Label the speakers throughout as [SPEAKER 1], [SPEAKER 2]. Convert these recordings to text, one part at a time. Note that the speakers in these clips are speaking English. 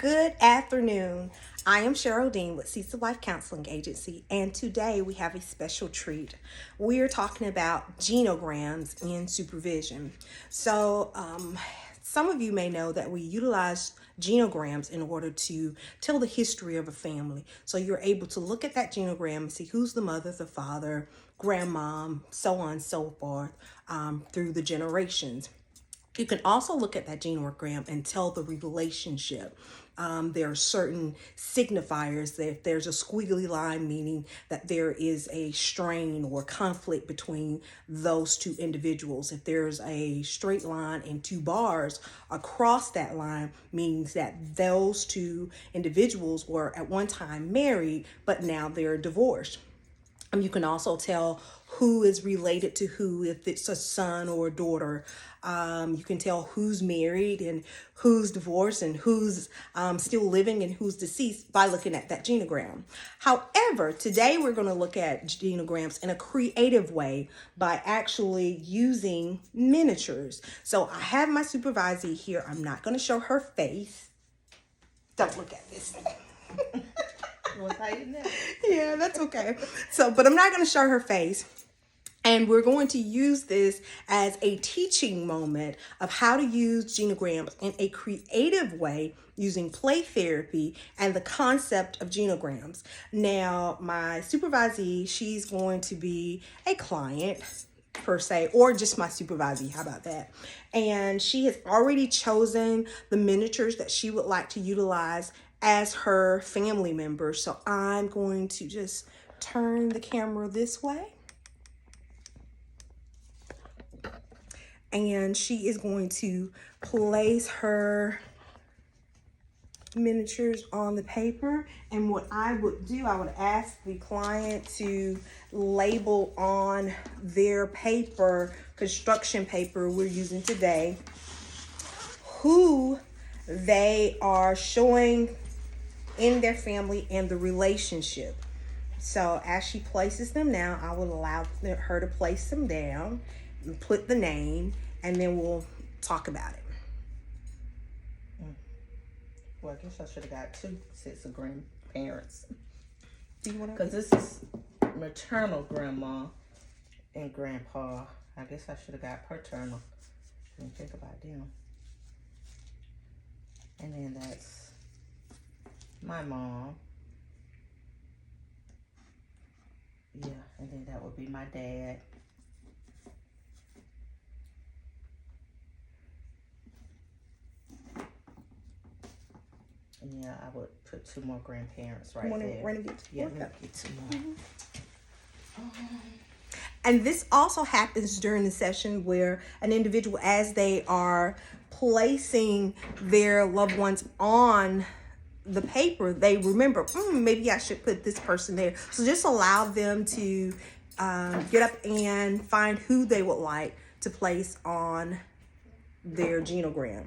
[SPEAKER 1] Good afternoon. I am Cheryl Dean with Cecil Life Counseling Agency, and today we have a special treat. We are talking about genograms in supervision. Some of you may know that we utilize genograms in order to tell the history of a family. So you're able to look at that genogram and see who's the mother, the father, grandmom, so on and so forth, through the generations. You can also look at that genogram and tell the relationship. There are certain signifiers that if there's a squiggly line, meaning that there is a strain or conflict between those two individuals. If there's a straight line and two bars across that line, means that those two individuals were at one time married, but now they're divorced. You can also tell who is related to who, if it's a son or a daughter. You can tell who's married and who's divorced and who's still living and who's deceased by looking at that genogram. However, today we're going to look at genograms in a creative way by actually using miniatures. So I have my supervisee here. I'm not going to show her face. Don't look at this. Yeah, that's okay. But I'm not going to show her face. And we're going to use this as a teaching moment of how to use genograms in a creative way using play therapy and the concept of genograms. Now, my supervisee, she's going to be a client per se, or just my supervisee. How about that? And she has already chosen the miniatures that she would like to utilize as her family member. So I'm going to just turn the camera this way. And she is going to place her miniatures on the paper. And what I would do, I would ask the client to label on their paper, construction paper we're using today, who they are showing in their family and the relationship. So as she places them down, I will allow her to place them down and put the name, and then we'll talk about it.
[SPEAKER 2] Well, I guess I should have got 2 sets of grandparents.
[SPEAKER 1] Do you want to?
[SPEAKER 2] Because this is maternal grandma and grandpa. I guess I should have got paternal. Didn't think about them. And then that's my mom. Yeah, and then that would be my dad. And yeah, I would put 2 more grandparents right there.
[SPEAKER 1] Want to get
[SPEAKER 2] yeah, let me get 2 more.
[SPEAKER 1] And this also happens during the session where an individual, as they are placing their loved ones on the paper, they remember, maybe I should put this person there. So just allow them to get up and find who they would like to place on their genogram.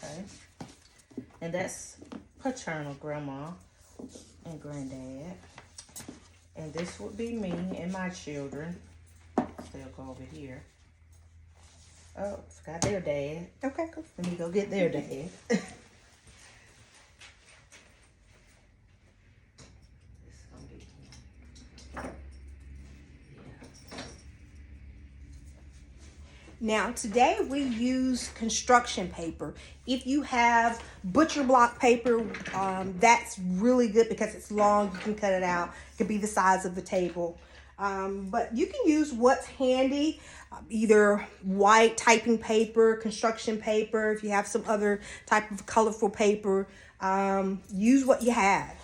[SPEAKER 2] Okay. And that's paternal grandma and granddad. And this would be me and my children. They'll go over here. Oh, forgot their dad.
[SPEAKER 1] Okay, cool.
[SPEAKER 2] Let me go get their dad.
[SPEAKER 1] Now, today we use construction paper. If you have butcher block paper, that's really good because it's long. You can cut it out. It could be the size of the table. But you can use what's handy, either white typing paper, construction paper. If you have some other type of colorful paper, use what you have.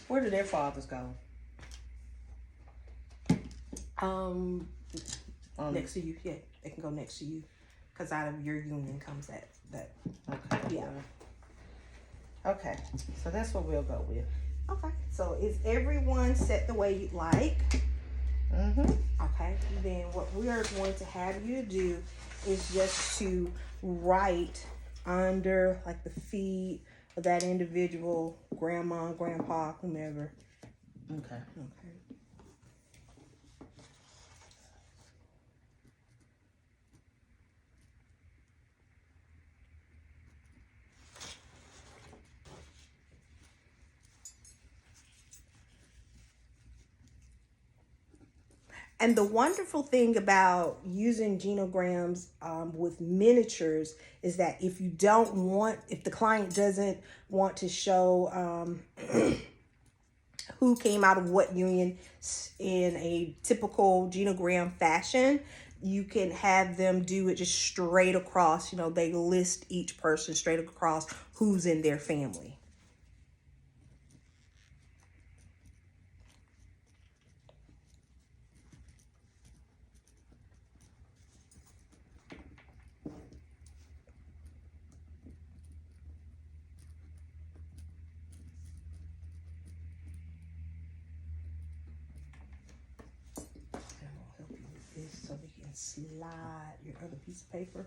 [SPEAKER 2] Where did their fathers go?
[SPEAKER 1] Um, next to you, yeah, they can go next to you, because out of your union comes that.
[SPEAKER 2] Okay.
[SPEAKER 1] Yeah.
[SPEAKER 2] Okay, so that's what we'll go with.
[SPEAKER 1] Okay. So is everyone set the way you'd like?
[SPEAKER 2] Mm-hmm.
[SPEAKER 1] Okay. Then what we are going to have you do is just to write under like the feet of that individual, grandma, grandpa, whomever.
[SPEAKER 2] Okay.
[SPEAKER 1] Okay. And the wonderful thing about using genograms with miniatures is that if the client doesn't want to show who came out of what union in a typical genogram fashion, you can have them do it just straight across. They list each person straight across who's in their family. I'm gonna help you with this so we can slide your other piece of paper.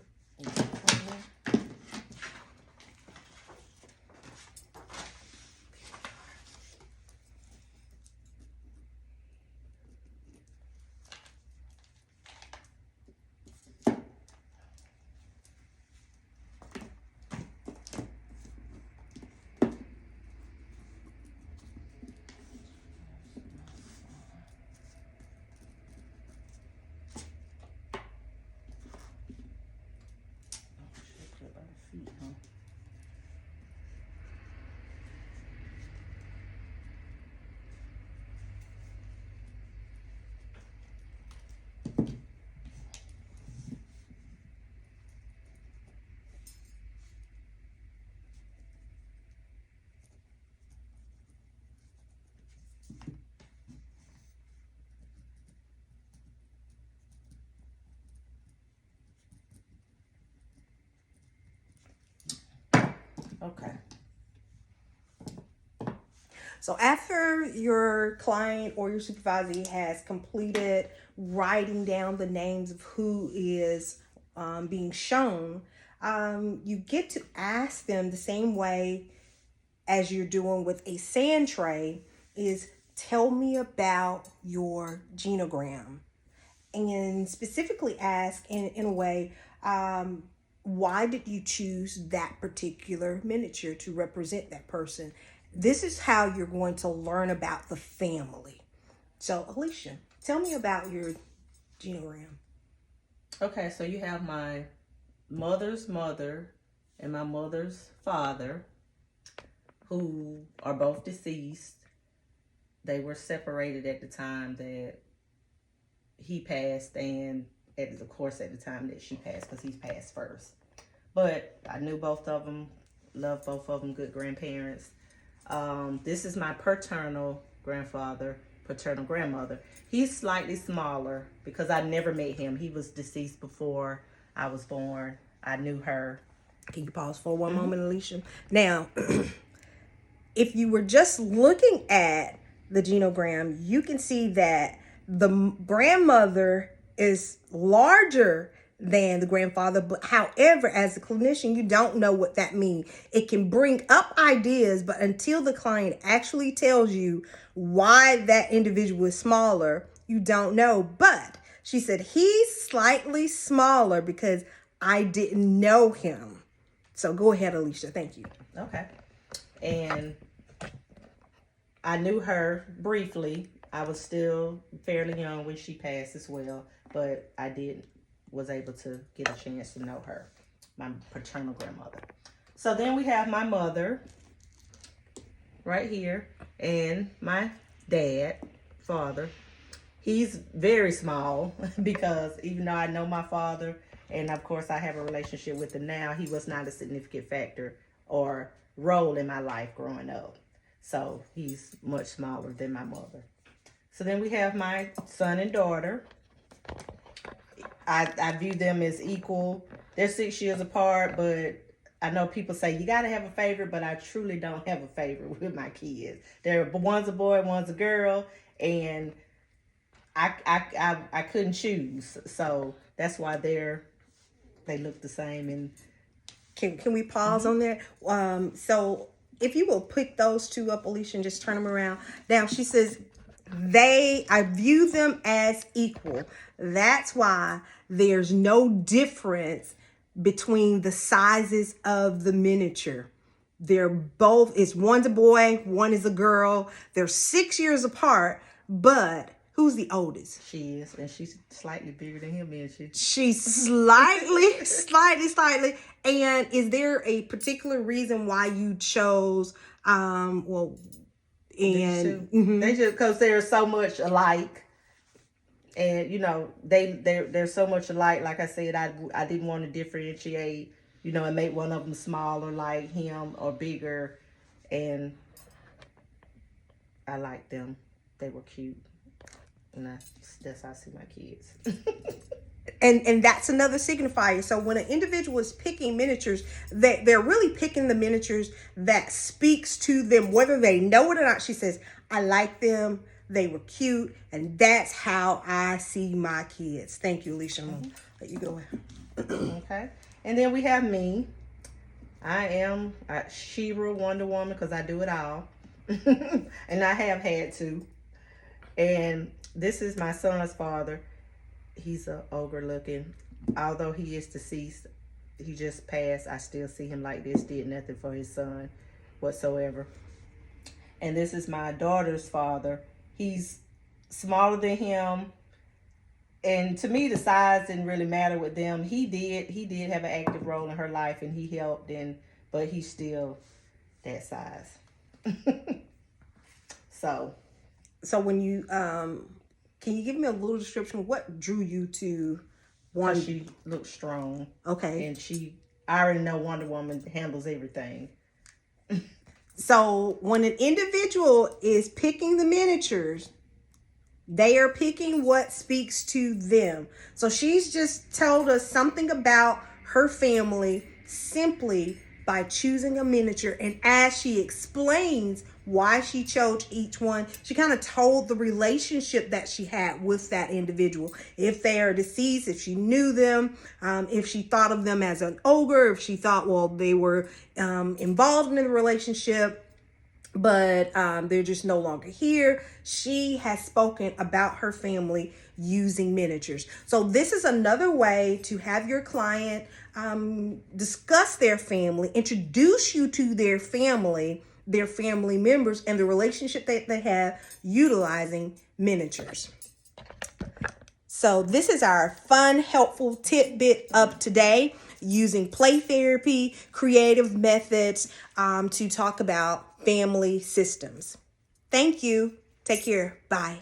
[SPEAKER 2] Okay.
[SPEAKER 1] So after your client or your supervisor has completed writing down the names of who is being shown, you get to ask them the same way as you're doing with a sand tray is tell me about your genogram, and specifically ask in a way, why did you choose that particular miniature to represent that person? This is how you're going to learn about the family. So, Alicia, tell me about your genogram.
[SPEAKER 2] Okay, so you have my mother's mother and my mother's father, who are both deceased. They were separated at the time that he passed, and of course at the time that she passed, because he's passed first. But I knew both of them, loved both of them, good grandparents. This is my paternal grandfather, paternal grandmother. He's slightly smaller because I never met him. He was deceased before I was born. I knew her.
[SPEAKER 1] Can you pause for one moment, Alicia? Now, if you were just looking at the genogram, you can see that the grandmother is larger than the grandfather. But however, as a clinician, you don't know what that means. It can bring up ideas, but until the client actually tells you why that individual is smaller, you don't know. But she said he's slightly smaller because I didn't know him. So go ahead, Alicia. Thank you.
[SPEAKER 2] Okay. And I knew her briefly. I was still fairly young when she passed as well, but was able to get a chance to know her, my paternal grandmother. So then we have my mother right here and my father. He's very small because even though I know my father and of course I have a relationship with him now, he was not a significant factor or role in my life growing up. So he's much smaller than my mother. So then we have my son and daughter. I view them as equal. They're 6 years apart, but I know people say you got to have a favorite, but I truly don't have a favorite with my kids. One's a boy, one's a girl, and I couldn't choose. So that's why they look the same. And
[SPEAKER 1] can we pause on there? So if you will pick those two up, Alicia, and just turn them around. Now she says I view them as equal. That's why there's no difference between the sizes of the miniature. They're both, one's a boy, one is a girl. They're 6 years apart, but who's the oldest?
[SPEAKER 2] She is, and she's slightly bigger than him, isn't she?
[SPEAKER 1] She's slightly. And is there a particular reason why you chose,
[SPEAKER 2] They just, because they're so much alike. And they're so much alike. Like I said, I didn't want to differentiate, and make one of them smaller like him or bigger. And I liked them. They were cute, and that's how I see my kids.
[SPEAKER 1] And that's another signifier. So when an individual is picking miniatures, they're really picking the miniatures that speaks to them, whether they know it or not. She says, I like them. They were cute. And that's how I see my kids. Thank you, Alicia. I'm going to let you go ahead.
[SPEAKER 2] Okay. And then we have me. I am She-Ra Wonder Woman because I do it all. And I have had to. And this is my son's father. He's a ogre looking. Although he is deceased, he just passed. I still see him like this. Did nothing for his son whatsoever. And this is my daughter's father. He's smaller than him. And to me, the size didn't really matter with them. He did have an active role in her life, and he helped, but he's still that size. So
[SPEAKER 1] when you can you give me a little description of what drew you to one?
[SPEAKER 2] She looks strong.
[SPEAKER 1] Okay.
[SPEAKER 2] And I already know Wonder Woman handles everything.
[SPEAKER 1] So when an individual is picking the miniatures, they are picking what speaks to them. So she's just told us something about her family simply by choosing a miniature. And as she explains why she chose each one, she kind of told the relationship that she had with that individual. If they are deceased, if she knew them, if she thought of them as an ogre, if she thought, well, they were involved in the relationship, but they're just no longer here. She has spoken about her family using miniatures. So this is another way to have your client discuss their family, introduce you to their family members, and the relationship that they have utilizing miniatures. So this is our fun, helpful tidbit of today, using play therapy, creative methods to talk about family systems. Thank you. Take care. Bye.